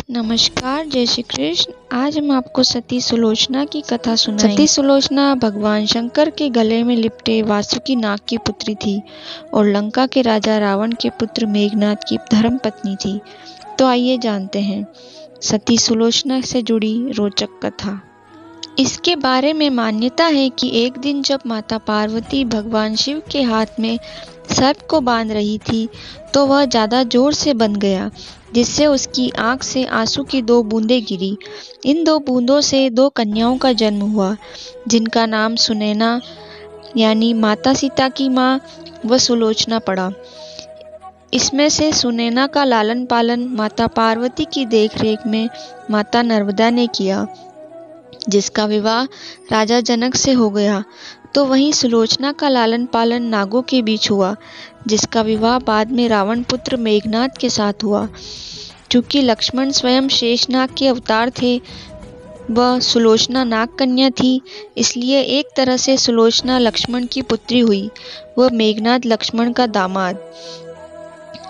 नमस्कार, जय श्री कृष्ण। आज हम आपको सती सुलोचना की कथा सुनाएंगे। सती सुलोचना भगवान शंकर के गले में लिपटे वासुकी नाग की पुत्री थी और लंका के राजा रावण के पुत्र मेघनाद की धर्मपत्नी थी। तो आइए जानते हैं सती सुलोचना से जुड़ी रोचक कथा। इसके बारे में मान्यता है कि एक दिन जब माता पार्वती भगवान शिव के हाथ में सर्प को बांध रही थी तो वह ज़्यादा जोर से बंध गया, जिससे उसकी आंख से आंसू की 2 बूंदें गिरी। इन 2 बूंदों से 2 कन्याओं का जन्म हुआ, जिनका नाम सुनैना यानी माता सीता की माँ व सुलोचना पड़ा। इसमें से सुनैना का लालन पालन माता पार्वती की देखरेख में माता नर्मदा ने किया, जिसका विवाह राजा जनक से हो गया। तो वहीं सुलोचना का लालन पालन नागों के बीच हुआ, जिसका विवाह बाद में रावण पुत्र मेघनाद के साथ हुआ। चूँकि लक्ष्मण स्वयं शेषनाग के अवतार थे व सुलोचना नाग कन्या थी, इसलिए एक तरह से सुलोचना लक्ष्मण की पुत्री हुई व मेघनाद लक्ष्मण का दामाद।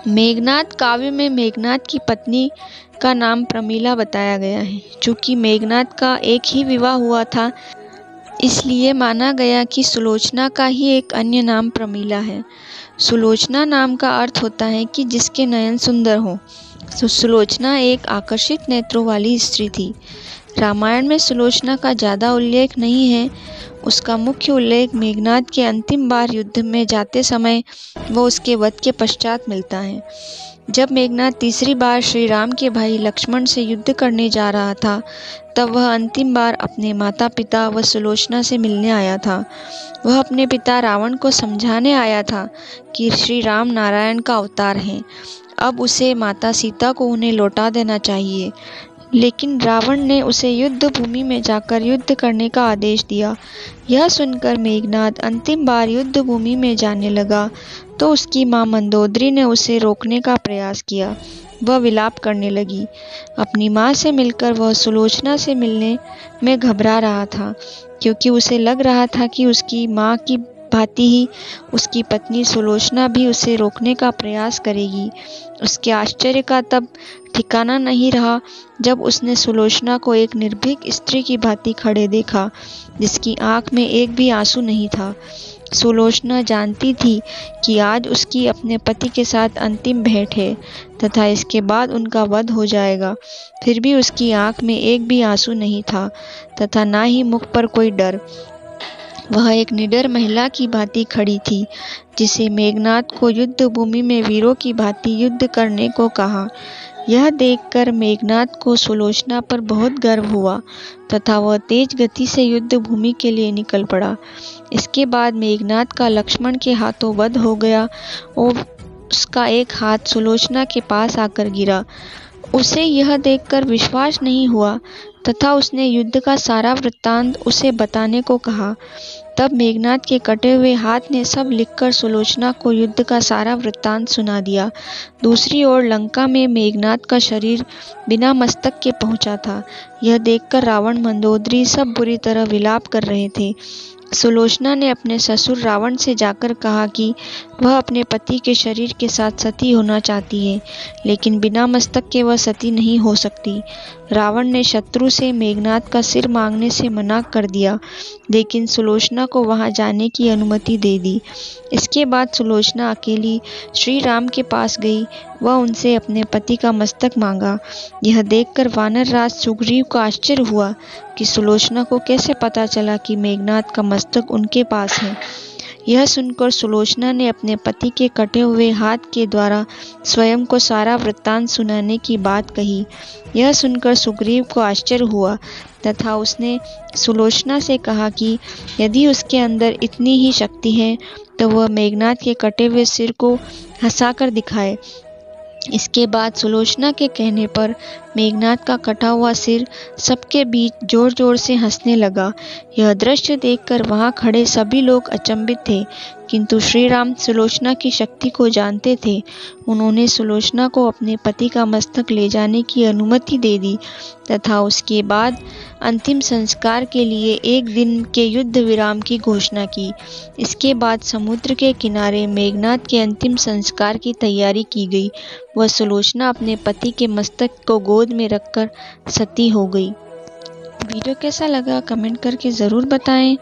मेघनाद काव्य में मेघनाद की पत्नी का नाम प्रमीला बताया गया है। चूँकि मेघनाद का एक ही विवाह हुआ था, इसलिए माना गया कि सुलोचना का ही एक अन्य नाम प्रमीला है। सुलोचना नाम का अर्थ होता है कि जिसके नयन सुंदर हो। सुलोचना एक आकर्षित नेत्रों वाली स्त्री थी। रामायण में सुलोचना का ज़्यादा उल्लेख नहीं है। उसका मुख्य उल्लेख मेघनाद के अंतिम बार युद्ध में जाते समय व उसके वध के पश्चात मिलता है। जब मेघनाद तीसरी बार श्री राम के भाई लक्ष्मण से युद्ध करने जा रहा था, तब वह अंतिम बार अपने माता पिता व सुलोचना से मिलने आया था। वह अपने पिता रावण को समझाने आया था कि श्री राम नारायण का अवतार हैं। अब उसे माता सीता को उन्हें लौटा देना चाहिए, लेकिन रावण ने उसे युद्ध भूमि में जाकर युद्ध करने का आदेश दिया। यह सुनकर मेघनाद अंतिम बार युद्ध भूमि में जाने लगा तो उसकी माँ मंदोदरी ने उसे रोकने का प्रयास किया। वह विलाप करने लगी। अपनी माँ से मिलकर वह सुलोचना से मिलने में घबरा रहा था, क्योंकि उसे लग रहा था कि उसकी माँ की भांति ही उसकी पत्नी सुलोचना भी उसे रोकने का प्रयास करेगी। उसके आश्चर्य का तब ठिकाना नहीं रहा जब उसने सुलोचना को एक निर्भीक स्त्री की भांति खड़े देखा, जिसकी आंख में एक भी आंसू नहीं था। सुलोचना जानती थी कि आज उसकी अपने पति के साथ अंतिम भेंट है तथा इसके बाद उनका वध हो जाएगा। फिर भी उसकी आंख में एक भी आंसू नहीं था तथा ना ही मुख पर कोई डर। वह एक निडर महिला की भांति खड़ी थी, जिसे मेघनाद को युद्ध भूमि में वीरों की भांति युद्ध करने को कहा। यह देखकर मेघनाद को सुलोचना पर बहुत गर्व हुआ तथा वह तेज गति से युद्ध भूमि के लिए निकल पड़ा। इसके बाद मेघनाद का लक्ष्मण के हाथों वध हो गया और उसका एक हाथ सुलोचना के पास आकर गिरा। उसे यह देखकर विश्वास नहीं हुआ तथा उसने युद्ध का सारा वृत्तांत उसे बताने को कहा। तब मेघनाद के कटे हुए हाथ ने सब लिखकर सुलोचना को युद्ध का सारा वृत्तांत सुना दिया। दूसरी ओर लंका में मेघनाद का शरीर बिना मस्तक के पहुंचा था। यह देखकर रावण मंदोदरी सब बुरी तरह विलाप कर रहे थे। सुलोचना ने अपने ससुर रावण से जाकर कहा कि वह अपने पति के शरीर के साथ सती होना चाहती है, लेकिन बिना मस्तक के वह सती नहीं हो सकती। रावण ने शत्रु से मेघनाद का सिर मांगने से मना कर दिया, लेकिन सुलोचना को वहां जाने की अनुमति दे दी। इसके बाद सुलोचना अकेली श्री राम के पास गई व उनसे अपने पति का मस्तक मांगा। यह देखकर वानर राज सुग्रीव को आश्चर्य हुआ कि सुलोचना को कैसे पता चला कि मेघनाद का मस्तक उनके पास है। यह सुनकर सुलोचना ने अपने पति के कटे हुए हाथ के द्वारा स्वयं को सारा वृत्तांत सुनाने की बात कही। यह सुनकर सुग्रीव को आश्चर्य हुआ तथा उसने सुलोचना से कहा कि यदि उसके अंदर इतनी ही शक्ति है तो वह मेघनाद के कटे हुए सिर को हंसाकर दिखाए। इसके बाद सुलोचना के कहने पर मेघनाद का कटा हुआ सिर सबके बीच जोर जोर से हंसने लगा। यह दृश्य देखकर वहां खड़े सभी लोग अचंभित थे, किंतु श्री राम सुलोचना की शक्ति को जानते थे। उन्होंने सुलोचना को अपने पति का मस्तक ले जाने की अनुमति दे दी तथा उसके बाद अंतिम संस्कार के लिए एक दिन के युद्ध विराम की घोषणा की। इसके बाद समुद्र के किनारे मेघनाद के अंतिम संस्कार की तैयारी की गई। वह सुलोचना अपने पति के मस्तक को गोद गोद में रखकर सती हो गई। वीडियो कैसा लगा कमेंट करके ज़रूर बताएं,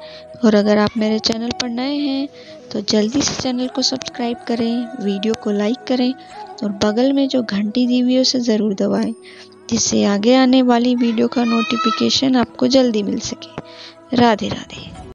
और अगर आप मेरे चैनल पर नए हैं तो जल्दी से चैनल को सब्सक्राइब करें, वीडियो को लाइक करें और बगल में जो घंटी दी हुई है उसे ज़रूर दबाएं, जिससे आगे आने वाली वीडियो का नोटिफिकेशन आपको जल्दी मिल सके। राधे राधे।